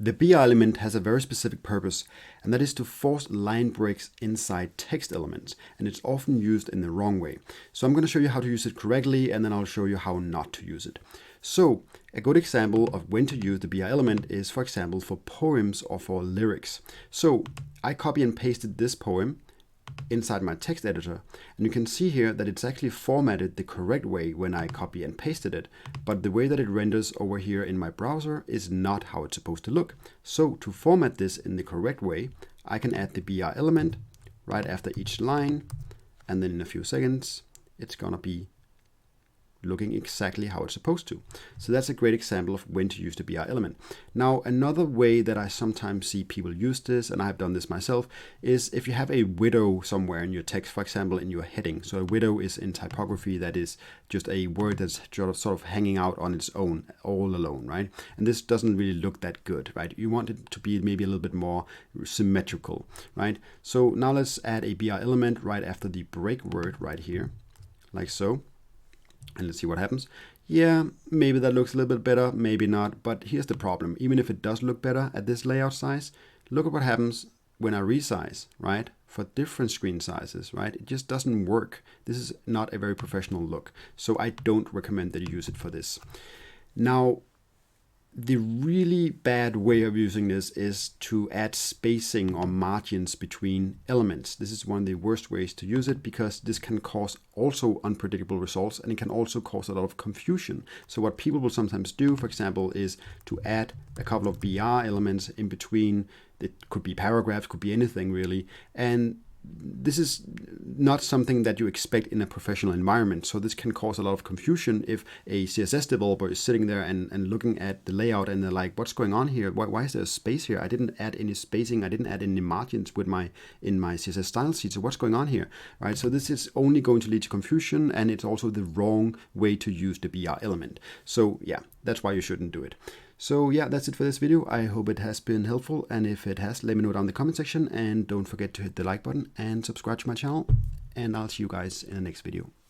The BR element has a very specific purpose, and that is to force line breaks inside text elements, and it's often used in the wrong way. So I'm going to show you how to use it correctly, and then I'll show you how not to use it. So a good example of when to use the BR element is, for example, for poems or for lyrics. So I copy and pasted this poem inside my text editor, and you can see here that it's actually formatted the correct way when I copy and pasted it, but the way that it renders over here in my browser is not how it's supposed to look. So to format this in the correct way, I can add the BR element right after each line, and then in a few seconds it's gonna be looking exactly how it's supposed to. So that's a great example of when to use the BR element. Now, another way that I sometimes see people use this, and I've done this myself, is if you have a widow somewhere in your text, for example, in your heading. So a widow is in typography, that is just a word that's sort of hanging out on its own, all alone, right? And this doesn't really look that good, right? You want it to be maybe a little bit more symmetrical, right? So now let's add a BR element right after the break word right here, like so. And let's see what happens. Yeah, maybe that looks a little bit better, maybe not. But here's the problem. Even if it does look better at this layout size, look at what happens when I resize, right? For different screen sizes, right? It just doesn't work. This is not a very professional look. So I don't recommend that you use it for this. Now, the really bad way of using this is to add spacing or margins between elements. This is one of the worst ways to use it, because this can cause also unpredictable results, and it can also cause a lot of confusion. So what people will sometimes do, for example, is to add a couple of BR elements in between. It could be paragraphs, could be anything really. And this is not something that you expect in a professional environment. So this can cause a lot of confusion if a CSS developer is sitting there and looking at the layout and they're like, what's going on here? Why is there a space here? I didn't add any spacing. I didn't add any margins with in my CSS style sheet. So what's going on here? Right? So this is only going to lead to confusion, and it's also the wrong way to use the BR element. So yeah, that's why you shouldn't do it. So yeah, that's it for this video. I hope it has been helpful, and if it has, let me know down in the comment section, and don't forget to hit the like button and subscribe to my channel, and I'll see you guys in the next video.